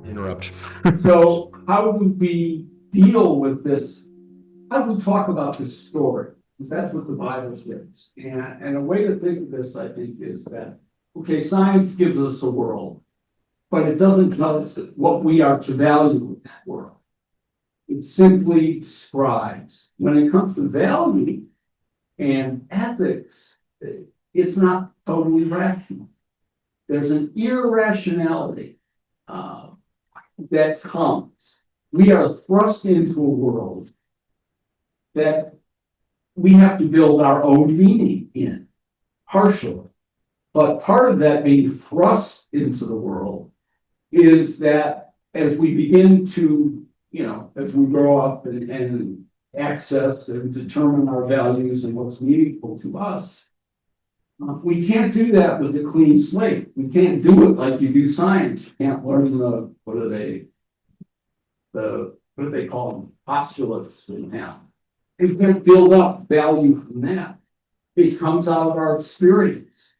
interrupt. So how do we deal with this? How do we talk about this story? Because that's what the Bible says. And a way to think of this, I think, is that, okay, science gives us a world, but it doesn't tell us what we are to value in that world. It simply describes. When it comes to value and ethics, it's not totally rational. There's an irrationality that comes. We are thrust into a world that we have to build our own meaning in, partially. But part of that being thrust into the world is that as we begin to, as we grow up and access and determine our values and what's meaningful to us, we can't do that with a clean slate. We can't do it like you do science. You can't learn what do they call them? Postulates in math. You can't build up value from that. It comes out of our experience.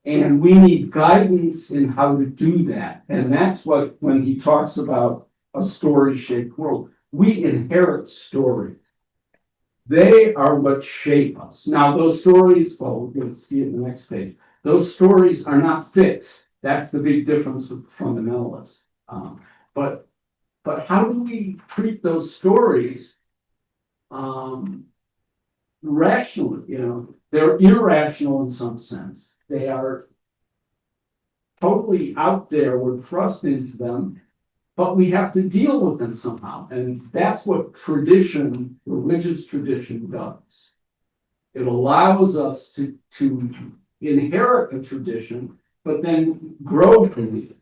And we need guidance in how to do that. And that's what, when he talks about a story-shaped world, we inherit stories. They are what shape us. Now, those stories, well, we're going to see it in the next page. Those stories are not fixed. That's the big difference with fundamentalists. But how do we treat those stories rationally? They're irrational in some sense. They are totally out there. We're thrust into them, but we have to deal with them somehow. And that's what tradition, religious tradition, does. It allows us to inherit a tradition, but then grow from it.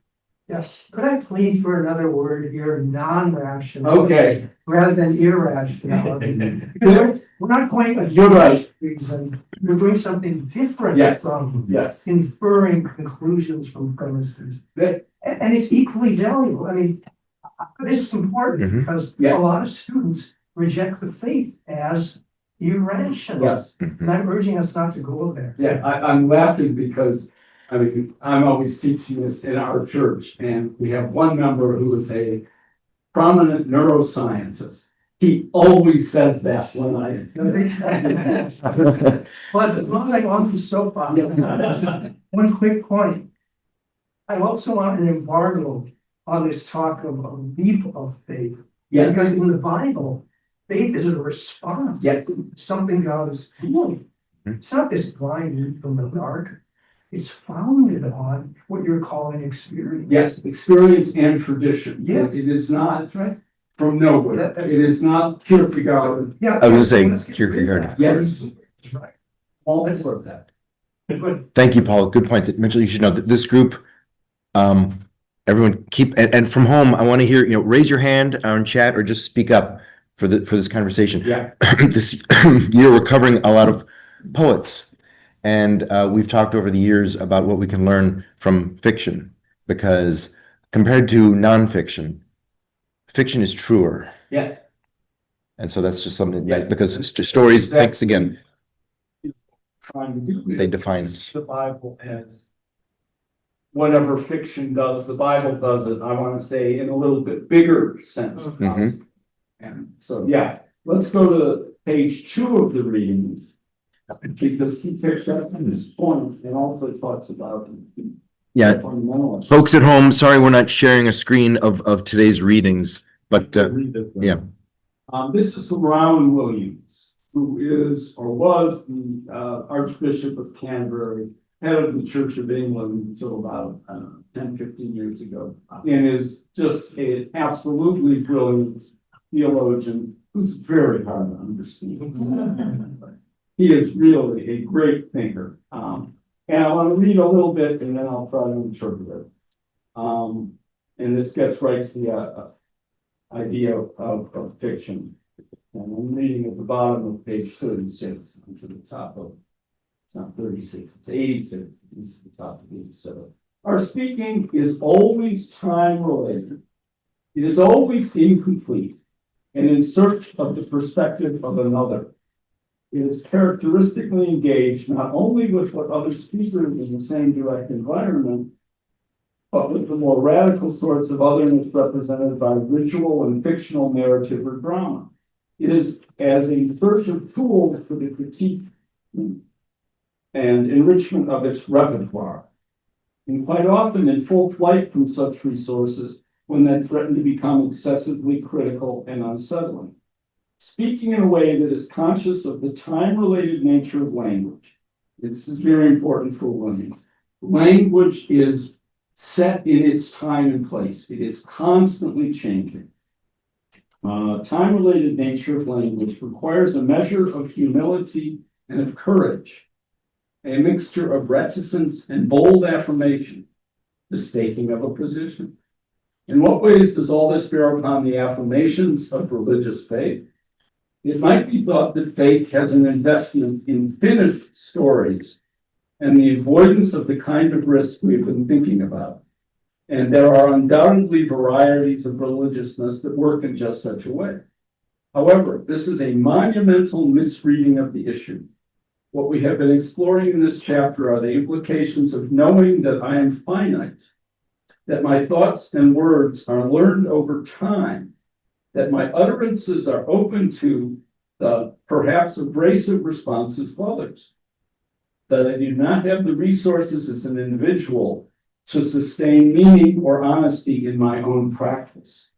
Yes. Could I plead for another word here, non-rational? Okay. Rather than irrationality. Because we're not going against You're right. reason. We're doing something different Yes. from Yes. inferring conclusions from premises. That- And it's equally valuable. I mean, this is important Mhm. because Yes. a lot of students reject the faith as irrational. Yes. And I'm urging us not to go there. Yeah, I'm laughing because, I'm always teaching this in our church, and we have one member who is a prominent neuroscientist. He always says that when But as long as I go on to soapbox, one quick point. I also want an embargo on this talk of a leap of faith. Yes, Because in the Bible, faith is a response. Yeah. to something God is doing. It's not this blind leap from the dark. It's founded on what you're calling experience. yes, experience and tradition. Yes. It is not That's right. from nowhere. That's- It is not Kierkegaard. Yeah. I was gonna say let's get rid of Kierkegaard. that. Yes. That's right. All for that. But Thank you, Paul. Good point. Mitchell, you should know that this group, everyone keep, and from home, I want to hear, raise your hand on chat or just speak up for this conversation. Yeah. This year, we're covering a lot of poets. And we've talked over the years about what we can learn from fiction, because compared to nonfiction, fiction is truer. Yes. And so that's just something Yeah. that, because stories, Exactly. thanks again, Trying to do they define us. the Bible as whatever fiction does, the Bible does it, I want to say, in a little bit bigger sense. Mhm. And so, yeah, let's go to page 2 of the readings. Because he picks up on this point and also talks about. Yeah, fundamentalists. folks at home, sorry we're not sharing a screen of today's readings, but Read it. yeah. This is from Rowan Williams, who is or was the Archbishop of Canterbury, head of the Church of England until about 10, 15 years ago, and is just an absolutely brilliant theologian who's very hard to understand. He is really a great thinker. And I want to read a little bit and then I'll try to interpret it. And this gets right to the idea of fiction. And I'm reading at the bottom of page 36 to the top of, it's not 36, it's 86. It's the top of 87. Our speaking is always time related. It is always incomplete and in search of the perspective of another. It is characteristically engaged not only with what other speakers in the same direct environment, but with the more radical sorts of otherness represented by ritual and fictional narrative or drama. It is as a search of tools for the critique and enrichment of its repertoire, and quite often in full flight from such resources when they threaten to become excessively critical and unsettling. Speaking in a way that is conscious of the time-related nature of language. This is very important for Williams. Language is set in its time and place. It is constantly changing. Time-related nature of language requires a measure of humility and of courage, a mixture of reticence and bold affirmation, the staking of a position. In what ways does all this bear upon the affirmations of religious faith? It might be thought that faith has an investment in finished stories and the avoidance of the kind of risk we've been thinking about. And there are undoubtedly varieties of religiousness that work in just such a way. However, this is a monumental misreading of the issue. What we have been exploring in this chapter are the implications of knowing that I am finite, that my thoughts and words are learned over time, that my utterances are open to the perhaps abrasive responses of others, that I do not have the resources as an individual to sustain meaning or honesty in my own practice.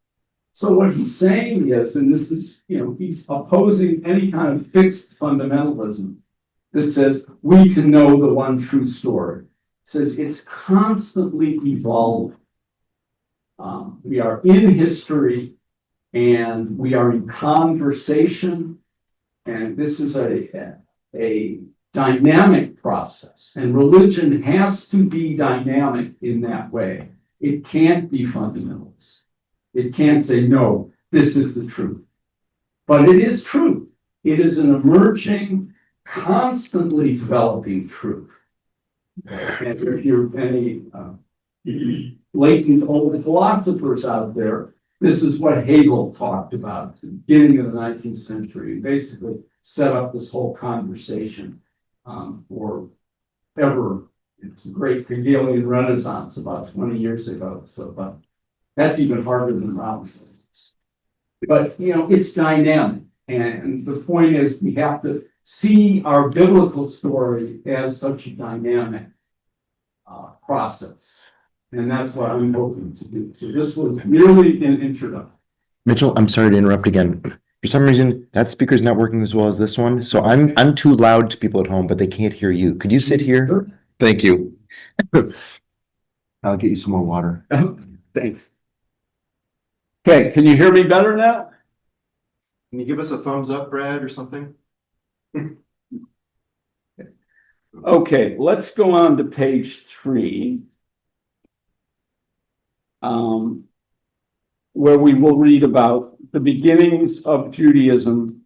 So what he's saying is, and this is, he's opposing any kind of fixed fundamentalism that says we can know the one true story. It says it's constantly evolving. We are in history and we are in conversation, and this is a dynamic process, and religion has to be dynamic in that way. It can't be fundamentalist. It can't say, no, this is the truth. But it is true. It is an emerging, constantly developing truth. And if you're any latent old philosophers out there, this is what Hegel talked about at the beginning of the 19th century. He basically set up this whole conversation for ever. It's a great Hegelian Renaissance about 20 years ago. So that's even harder than Robinson's. But, it's dynamic. And the point is we have to see our biblical story as such a dynamic process. And that's what I'm hoping to do. So this was merely an introduction. Mitchell, I'm sorry to interrupt again. For some reason, that speaker's not working as well as this one. So I'm too loud to people at home, but they can't hear you. Could you sit here? Thank you. I'll get you some more water. Thanks. Okay, can you hear me better now? Can you give us a thumbs up, Brad, or something? Okay, let's go on to page 3. Where we will read about the beginnings of Judaism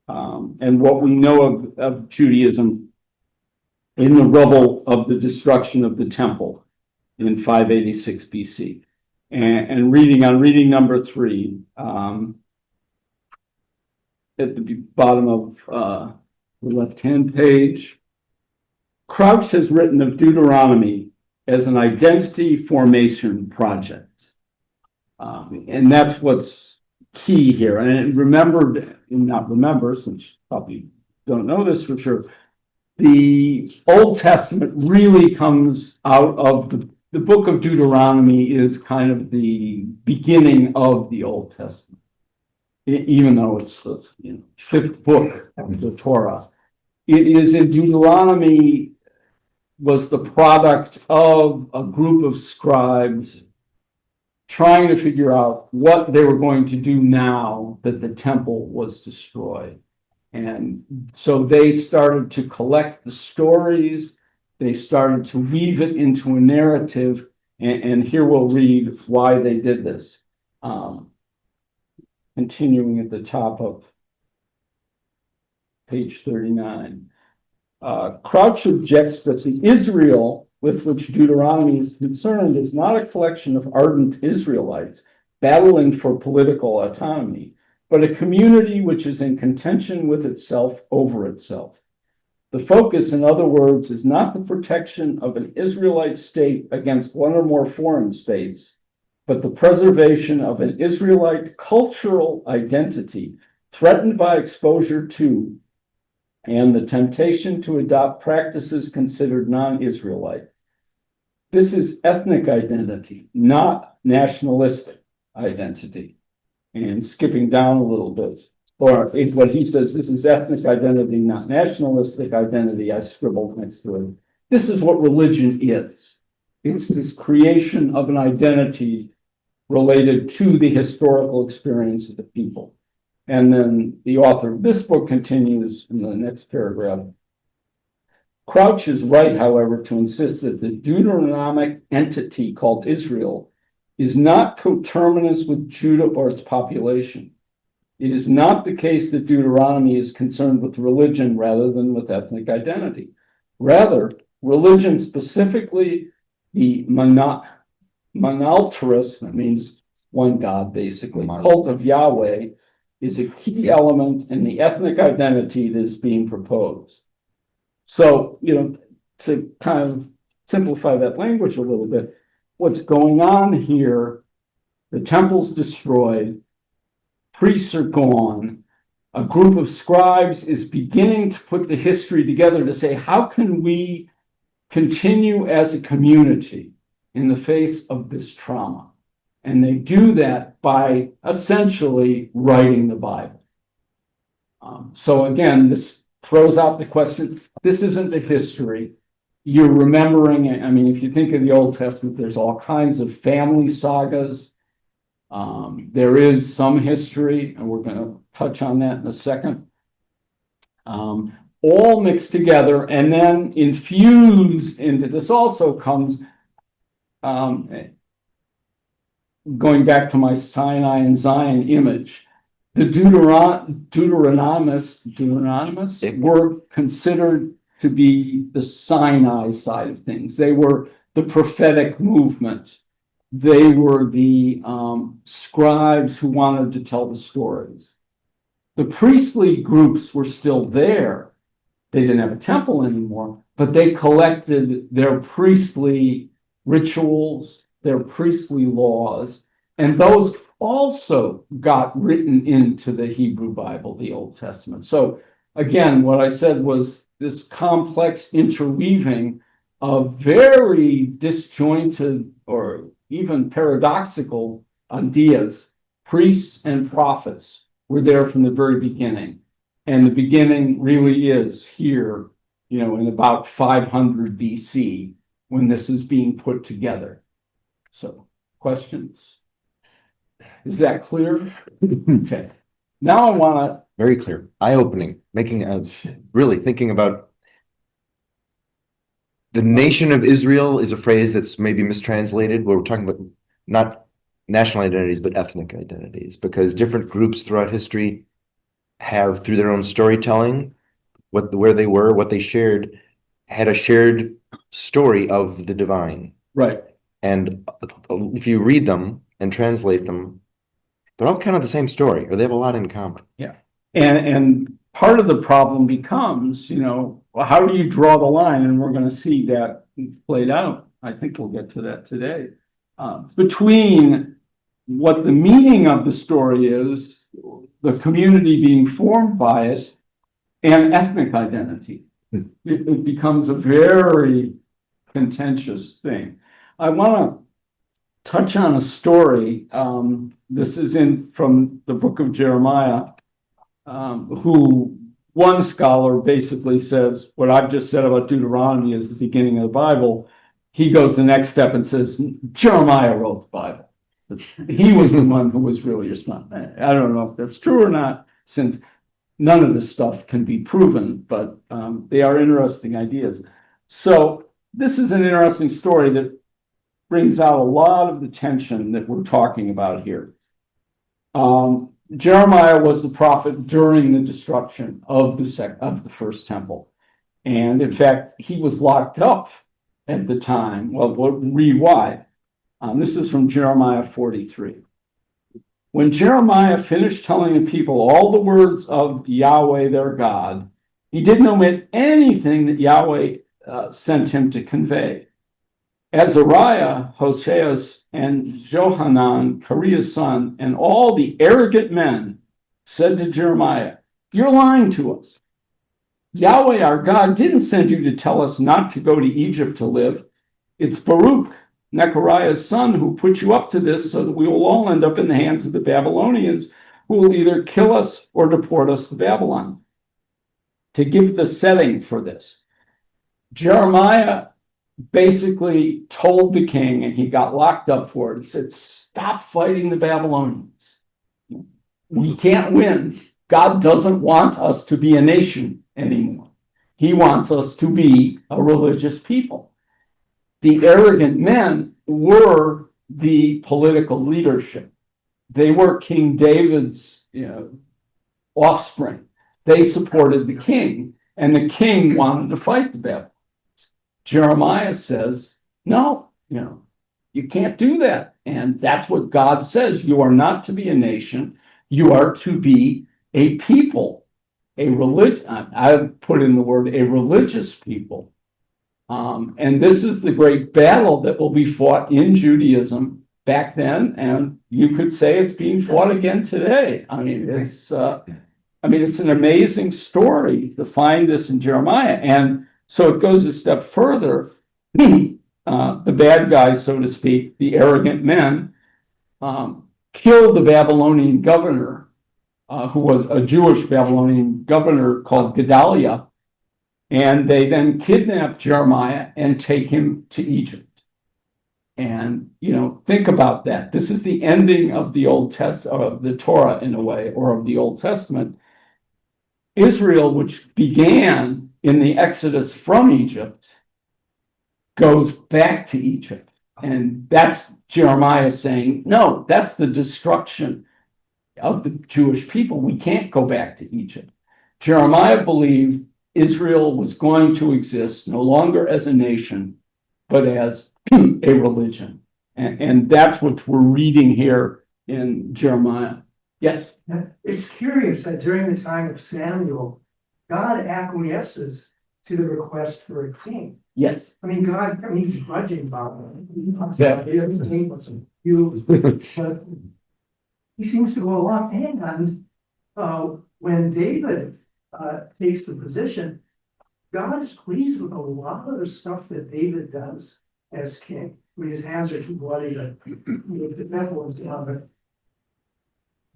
and what we know of Judaism in the rubble of the destruction of the temple in 586 BC. And reading number 3, at the bottom of the left-hand page, Crouch has written of Deuteronomy as an identity formation project. And that's what's key here. And not remember, since you probably don't know this for sure, the Old Testament really comes out of the book of Deuteronomy is kind of the beginning of the Old Testament, even though it's the fifth book of the Torah. It is in Deuteronomy was the product of a group of scribes trying to figure out what they were going to do now that the temple was destroyed. And so they started to collect the stories, they started to weave it into a narrative, and here we'll read why they did this. Continuing at the top of page 39. Crouch objects that the Israel with which Deuteronomy is concerned is not a collection of ardent Israelites battling for political autonomy, but a community which is in contention with itself over itself. The focus, in other words, is not the protection of an Israelite state against one or more foreign states, but the preservation of an Israelite cultural identity threatened by exposure to and the temptation to adopt practices considered non-Israelite. This is ethnic identity, not nationalistic identity. And skipping down a little bit, or what he says, this is ethnic identity, not nationalistic identity, I scribbled next to it. This is what religion is. It's this creation of an identity related to the historical experience of the people. And then the author of this book continues in the next paragraph. Crouch is right, however, to insist that the Deuteronomic entity called Israel is not coterminous with Judah or its population. It is not the case that Deuteronomy is concerned with religion rather than with ethnic identity. Rather, religion, specifically the monalterous, that means one God basically, cult of Yahweh, is a key element in the ethnic identity that is being proposed. So, to kind of simplify that language a little bit, what's going on here, the temple's destroyed, priests are gone, a group of scribes is beginning to put the history together to say, how can we continue as a community in the face of this trauma? And they do that by essentially writing the Bible. So again, this throws out the question, this isn't the history. You're remembering it. I mean, if you think of the Old Testament, there's all kinds of family sagas. There is some history, and we're going to touch on that in a second. All mixed together, and then infused into this also comes, going back to my Sinai and Zion image, the Deuteronomists were considered to be the Sinai side of things. They were the prophetic movement. They were the scribes who wanted to tell the stories. The priestly groups were still there. They didn't have a temple anymore, but they collected their priestly rituals, their priestly laws, and those also got written into the Hebrew Bible, the Old Testament. So again, what I said was this complex interweaving of very disjointed or even paradoxical ideas. Priests and prophets were there from the very beginning. And the beginning really is here, in about 500 BC when this is being put together. So, questions? Is that clear? Okay. Now I want to. Very clear, eye-opening, really thinking about the nation of Israel is a phrase that's maybe mistranslated, where we're talking about not national identities, but ethnic identities, because different groups throughout history have, through their own storytelling, where they were, what they shared, had a shared story of the divine. Right. And if you read them and translate them, they're all kind of the same story, or they have a lot in common. Yeah. And part of the problem becomes, how do you draw the line? And we're going to see that played out. I think we'll get to that today. Between what the meaning of the story is, the community being formed by it, and ethnic identity. It becomes a very contentious thing. I want to touch on a story. This is from the book of Jeremiah, who one scholar basically says, what I've just said about Deuteronomy is the beginning of the Bible. He goes the next step and says, Jeremiah wrote the Bible. He was the one who was really responsible. I don't know if that's true or not, since none of this stuff can be proven, but they are interesting ideas. So this is an interesting story that brings out a lot of the tension that we're talking about here. Jeremiah was the prophet during the destruction of the first temple. And in fact, he was locked up at the time. Well, we'll read why. This is from Jeremiah 43. When Jeremiah finished telling the people all the words of Yahweh their God, He didn't omit anything that Yahweh sent him to convey. Azariah, Hosea's, and Johanan, Kareah's son, and all the arrogant men said to Jeremiah, "You're lying to us. Yahweh our God didn't send you to tell us not to go to Egypt to live. It's Baruch, Nechariah's son, who put you up to this so that we will all end up in the hands of the Babylonians, who will either kill us or deport us to Babylon." To give the setting for this, Jeremiah basically told the king, and he got locked up for it. He said, "Stop fighting the Babylonians. We can't win. God doesn't want us to be a nation anymore. He wants us to be a religious people." The arrogant men were the political leadership. They were King David's, offspring. They supported the king, and the king wanted to fight the Babylonians. Jeremiah says, "No, you can't do that." And that's what God says. You are not to be a nation. You are to be a people, a religion. I put in the word a religious people. And this is the great battle that will be fought in Judaism back then, and you could say it's being fought again today. It's an amazing story to find this in Jeremiah, and so it goes a step further. The bad guys, so to speak, the arrogant men, killed the Babylonian governor, who was a Jewish Babylonian governor called Gedaliah, and they then kidnap Jeremiah and take him to Egypt. And, think about that. This is the ending of the Old Testament, of the Torah in a way, or of the Old Testament. Israel, which began in the Exodus from Egypt, goes back to Egypt. And that's Jeremiah saying, no, that's the destruction of the Jewish people. We can't go back to Egypt. Jeremiah believed Israel was going to exist no longer as a nation, but as a religion. And that's what we're reading here in Jeremiah. Yes? It's curious that during the time of Samuel, God acquiesces to the request for a king. Yes. He's grudging about it. Exactly. But he seems to go along. And when David takes the position, God is pleased with a lot of the stuff that David does as king. His hands are too bloody to the temple and stuff, but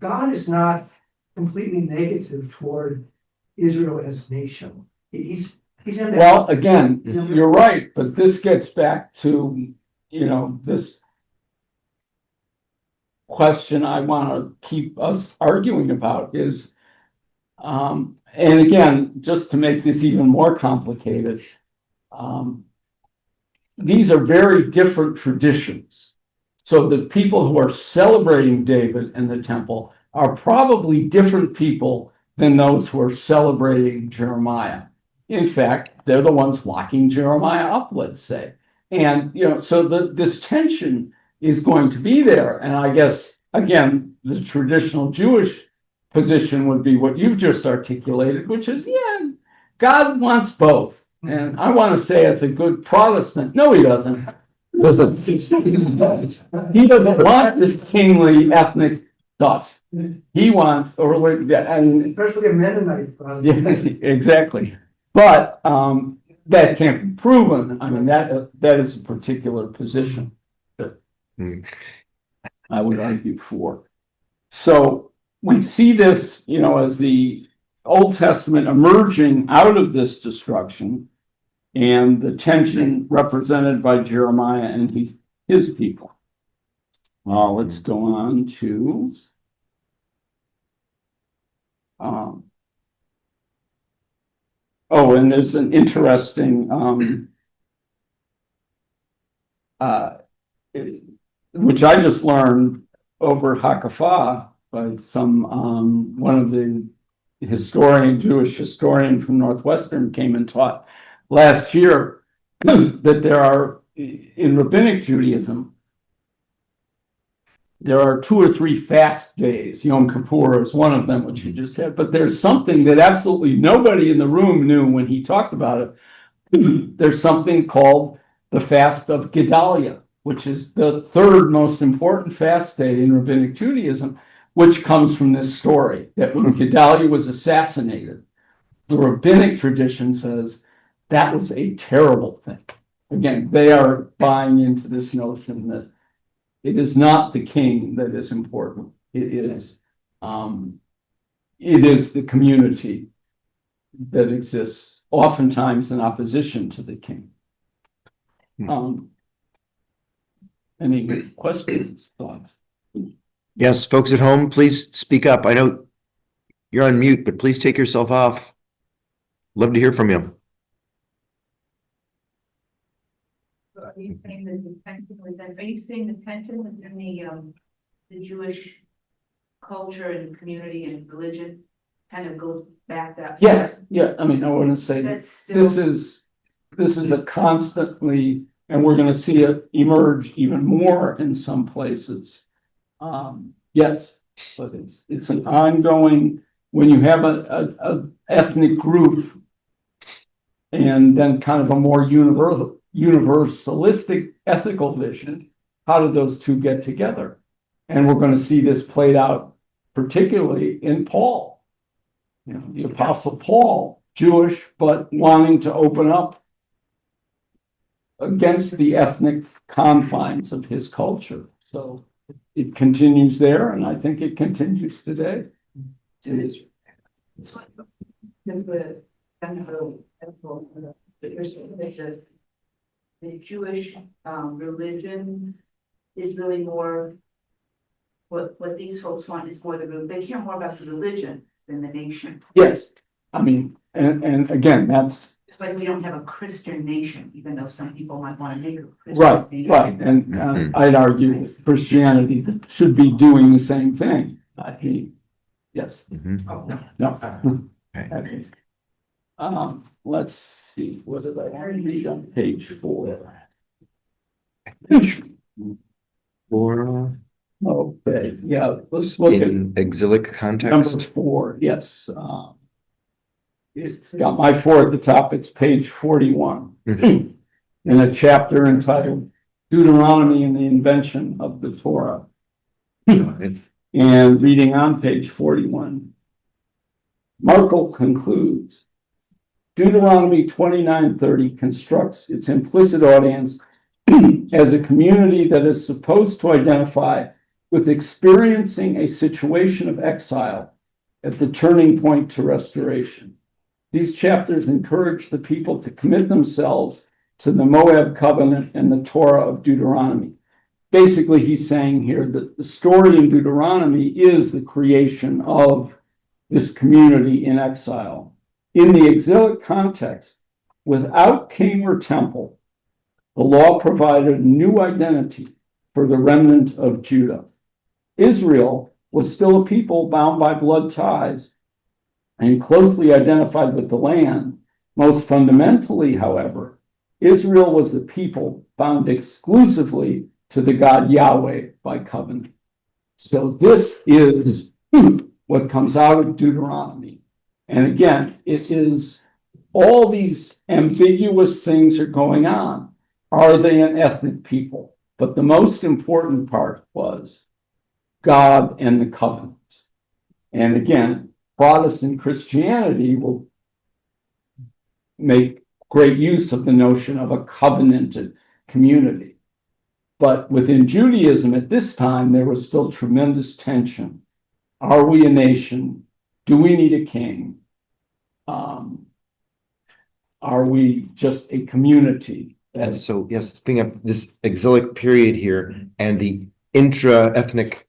God is not completely negative toward Israel as a nation. He's Well, again, you're right, but this gets back to, this question I want to keep us arguing about is, and again, just to make this even more complicated, these are very different traditions. So the people who are celebrating David and the temple are probably different people than those who are celebrating Jeremiah. In fact, they're the ones locking Jeremiah up, let's say. And, so this tension is going to be there. And I guess, again, the traditional Jewish position would be what you've just articulated, which is, God wants both. And I want to say, as a good Protestant, no, he doesn't. He doesn't want this kingly ethnic stuff. He wants, especially a Mennonite Protestant. Exactly. But that can't be proven. That is a particular position that I would argue for. So we see this, as the Old Testament emerging out of this destruction and the tension represented by Jeremiah and his people. Let's go on to and there's an interesting which I just learned over Hakafah by some one of the Jewish historian from Northwestern came and taught last year that there are, in rabbinic Judaism, there are 2 or 3 fast days. Yom Kippur is one of them, which you just had. But there's something that absolutely nobody in the room knew when he talked about it. There's something called the fast of Gedalia, which is the 3rd most important fast day in Rabbinic Judaism, which comes from this story that when Gedalia was assassinated, the Rabbinic tradition says that was a terrible thing. Again, they are buying into this notion that it is not the king that is important. It is the community that exists, oftentimes in opposition to the king. Any questions, thoughts? Yes, folks at home, please speak up. I know you're on mute, but please take yourself off. Love to hear from you. Are you saying that the tension within, are you seeing the tension within the Jewish culture and community and religion kind of goes back that far? Yes, yeah, I mean, I want to say That's still, this is a constantly, and we're going to see it emerge even more in some places. Yes, but it's an ongoing, when you have a ethnic group and then kind of a more universalistic ethical vision, how do those two get together? And we're going to see this played out particularly in Paul. You know, the Apostle Paul, Jewish, but wanting to open up against the ethnic confines of his culture. So it continues there, and I think it continues today. the kind of but you're saying that the Jewish religion is really more what these folks want is more they care more about the religion than the nation. Yes, I mean, and again, that's It's like we don't have a Christian nation, even though some people might want to make a Christian right, nation. right. And I'd argue that Christianity should be doing the same thing. I mean, yes, Oh, no. Okay. Let's see, what did I read on page 4? Okay, yeah, let's look at In exilic number context. 4, yes. It's got my 4 at the top, it's page 41. Mhm. In a chapter entitled Deuteronomy and the Invention of the Torah. And reading on page 41, Markle concludes, Deuteronomy 29:30 constructs its implicit audience as a community that is supposed to identify with experiencing a situation of exile at the turning point to restoration. These chapters encourage the people to commit themselves to the Moab covenant and the Torah of Deuteronomy. Basically, he's saying here that the story in Deuteronomy is the creation of this community in exile. In the exilic context, without king or temple, the law provided a new identity for the remnant of Judah. Israel was still a people bound by blood ties and closely identified with the land. Most fundamentally, however, Israel was the people bound exclusively to the God Yahweh by covenant. So this is what comes out of Deuteronomy. And again, it is all these ambiguous things are going on. Are they an ethnic people? But the most important part was God and the covenant. And again, Protestant Christianity will make great use of the notion of a covenanted community. But within Judaism at this time, there was still tremendous tension. Are we a nation? Do we need a king? Are we just a community? And so, yes, speaking of this exilic period here and the intra-ethnic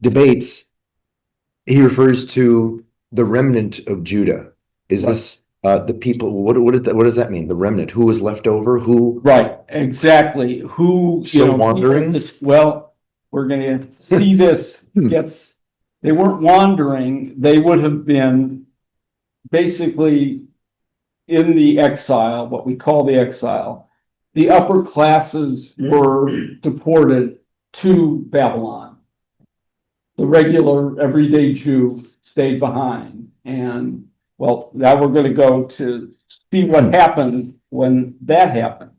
debates, he refers to the remnant of Judah. Is this the people? What does that mean? The remnant? Who was left over? Who? Right, exactly. Who, Still wandering? Well, we're gonna see this gets, they weren't wandering, they would have been basically in the exile, what we call the exile. The upper classes were deported to Babylon. the regular everyday Jew stayed behind. And well, now we're gonna go to see what happened when that happened.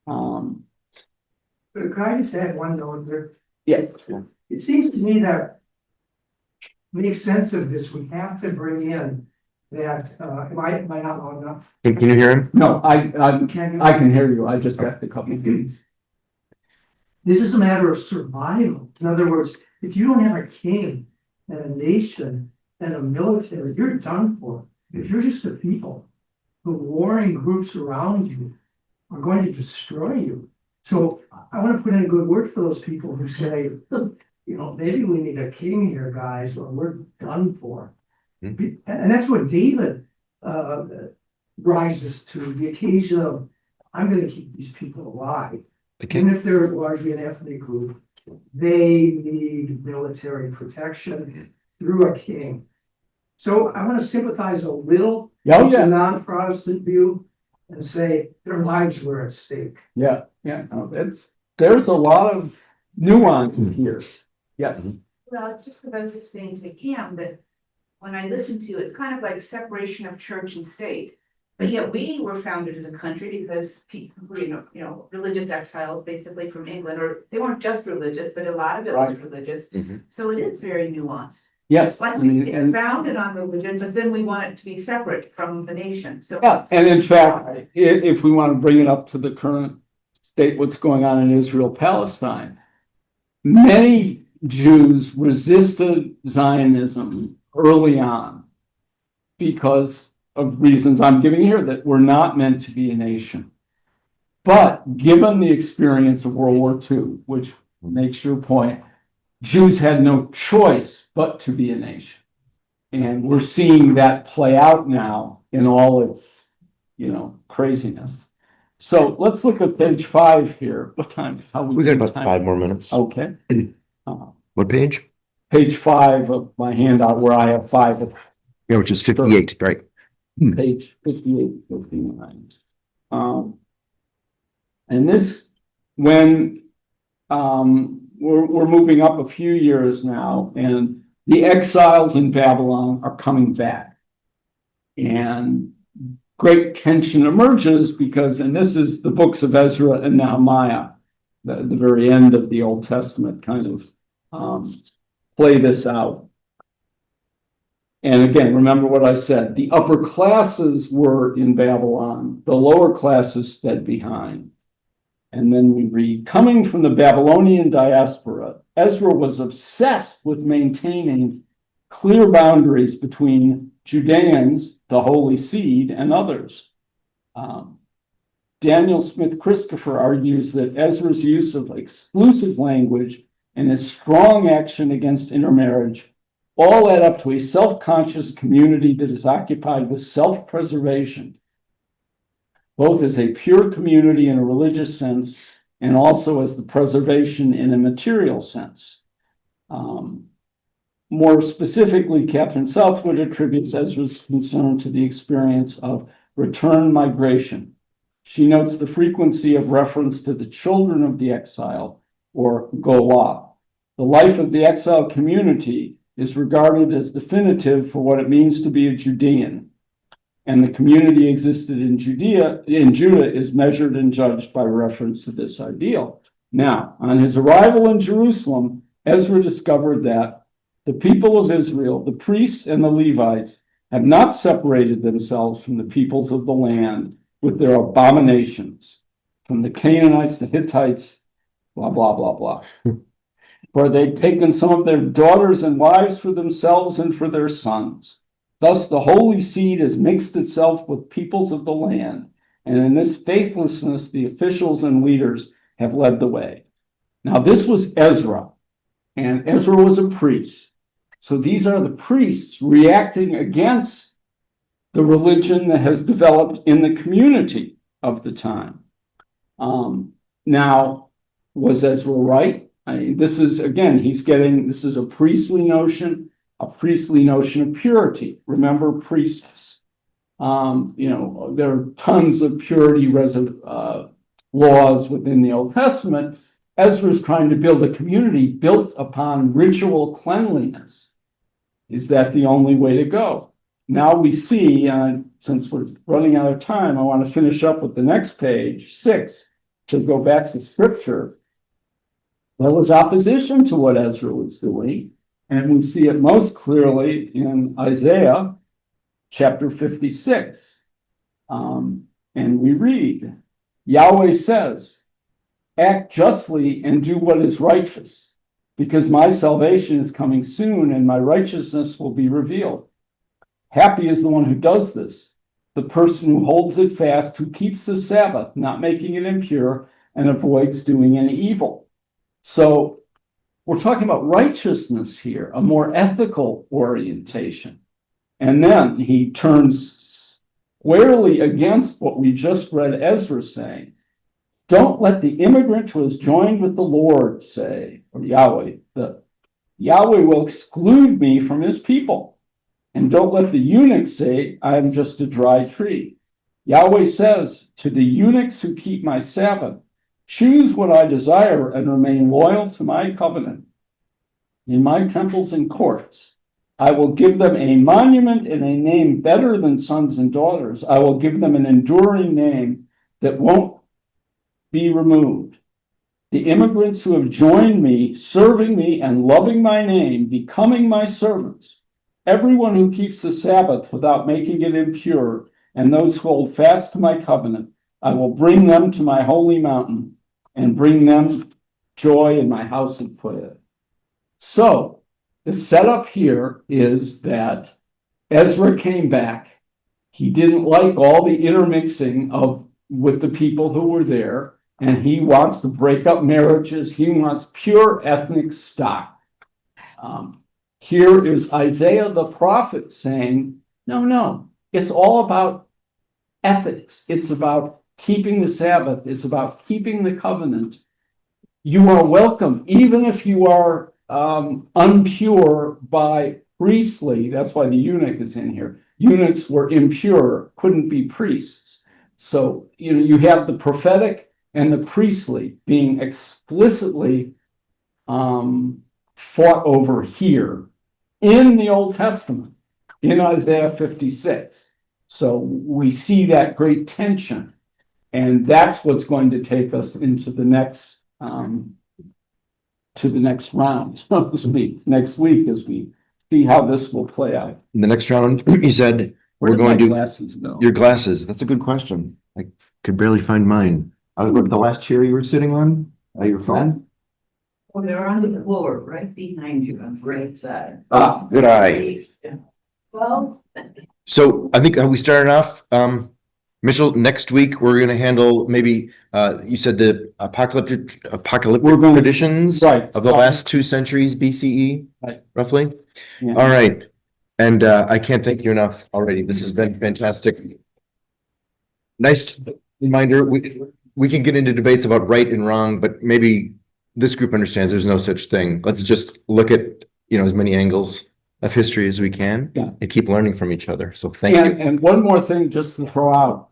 But could I just add one note there? Yeah. It seems to me that to make sense of this, we have to bring in that, am I not loud enough? Can you hear him? No, I Can you? can hear you. I just got the couple of things. This is a matter of survival. In other words, if you don't have a king and a nation and a military, you're done for. If you're just a people, the warring groups around you are going to destroy you. So I want to put in a good word for those people who say, maybe we need a king here, guys, or we're done for. Mhm. And that's what David rises to, the occasion of, I'm going to keep these people alive. The Even king. if they're largely an ethnic group, they need military protection through a king. So I want to sympathize a little Oh, with the yeah, non-Protestant view and say their lives were at stake. yeah. No, there's a lot of nuance here. Yes. Well, just because I was just saying to Cam that when I listen to you, it's kind of like separation of church and state. But yet we were founded as a country because people were, religious exiles basically from England, or they weren't just religious, but a lot of it was Right. religious. Mhm. So it is very nuanced. Yes, Like I mean, it's and founded on religion, but then we want it to be separate from the nation. So yeah, and in fact, if we want to bring it up to the current state, what's going on in Israel, Palestine, many Jews resisted Zionism early on because of reasons I'm giving here, that we're not meant to be a nation. But given the experience of World War II, which makes your point, Jews had no choice but to be a nation. And we're seeing that play out now in all its, craziness. So let's look at page 5 here. What time? How We got doing about time? 5 more minutes. Okay. Uh, What page? Page 5 of my handout where I have 5 Yeah, which is 58, right? page 58, 59. And this, when we're moving up a few years now, and the exiles in Babylon are coming back. And great tension emerges because, and this is the books of Ezra and Nehemiah, the very end of the Old Testament kind of play this out. And again, remember what I said, the upper classes were in Babylon, the lower classes stayed behind. And then we read, coming from the Babylonian diaspora, Ezra was obsessed with maintaining clear boundaries between Judeans, the holy seed, and others. Daniel Smith Christopher argues that Ezra's use of exclusive language and his strong action against intermarriage all add up to a self-conscious community that is occupied with self-preservation, both as a pure community in a religious sense and also as the preservation in a material sense. More specifically, Catherine Southwood attributes Ezra's concern to the experience of return migration. She notes the frequency of reference to the children of the exile, or Golah. The life of the exile community is regarded as definitive for what it means to be a Judean, and the community existed in Judah is measured and judged by reference to this ideal. Now, on his arrival in Jerusalem, Ezra discovered that the people of Israel, the priests and the Levites, have not separated themselves from the peoples of the land with their abominations, from the Canaanites, the Hittites, blah, blah, blah, blah. For they'd taken some of their daughters and wives for themselves and for their sons. Thus, the holy seed has mixed itself with peoples of the land, and in this faithlessness, the officials and leaders have led the way. Now, this was Ezra, and Ezra was a priest. So these are the priests reacting against the religion that has developed in the community of the time. Now, was Ezra right? This is, again, this is a priestly notion of purity. Remember, priests, there are tons of purity laws within the Old Testament, Ezra's trying to build a community built upon ritual cleanliness. Is that the only way to go? Now we see, since we're running out of time, I want to finish up with the next page, 6, to go back to scripture. There was opposition to what Ezra was doing, and we see it most clearly in Isaiah chapter 56. And we read, Yahweh says, act justly and do what is righteous, because my salvation is coming soon and my righteousness will be revealed. Happy is the one who does this, the person who holds it fast, who keeps the Sabbath, not making it impure, and avoids doing any evil. So we're talking about righteousness here, a more ethical orientation. And then he turns squarely against what we just read Ezra saying. Don't let the immigrant who has joined with the Lord say, or Yahweh, that Yahweh will exclude me from his people. And don't let the eunuch say, I am just a dry tree. Yahweh says to the eunuchs who keep my Sabbath, choose what I desire and remain loyal to my covenant. In my temples and courts, I will give them a monument and a name better than sons and daughters. I will give them an enduring name that won't be removed. The immigrants who have joined me, serving me and loving my name, becoming my servants, everyone who keeps the Sabbath without making it impure, and those who hold fast to my covenant, I will bring them to my holy mountain and bring them joy in my house of prayer. So the setup here is that Ezra came back. He didn't like all the intermixing with the people who were there, and he wants to break up marriages. He wants pure ethnic stock. Here is Isaiah the prophet saying, no, it's all about ethics. It's about keeping the Sabbath. It's about keeping the covenant. You are welcome, even if you are unpure by priestly. That's why the eunuch is in here. Eunuchs were impure, couldn't be priests. So you have the prophetic and the priestly being explicitly fought over here in the Old Testament, in Isaiah 56. So we see that great tension, and that's what's going to take us into the next round, so to speak, next week, as we see how this will play out. In the next round, you said Where we're did going my to glasses go? your glasses. That's a good question. I could barely find mine. The last chair you were sitting on, your phone? Well, they're on the floor, right behind you on the right side. Ah, good eye. Well, So I think we started off, Mitchell, next week, we're gonna handle maybe, you said the apocalyptic We're going to- traditions Right. of the last 2 centuries BCE, Right. roughly. Yeah. All right. And I can't thank you enough already. This has been fantastic. Nice reminder. We can get into debates about right and wrong, but maybe this group understands there's no such thing. Let's just look at, as many angles of history as we can, Yeah. and keep learning from each other. So thank you. And one more thing just to throw out.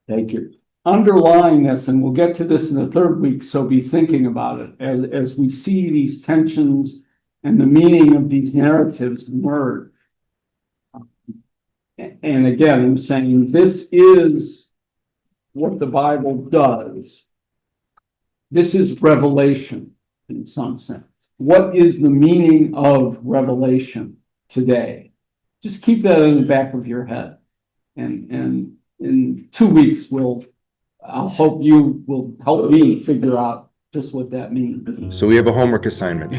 Thank you. Underlying this, and we'll get to this in the third week, so be thinking about it as we see these tensions and the meaning of these narratives emerge. And again, I'm saying this is what the Bible does. This is revelation in some sense. What is the meaning of revelation today? Just keep that in the back of your head. And in 2 weeks, I'll hope you will help me figure out just what that means. So we have a homework assignment.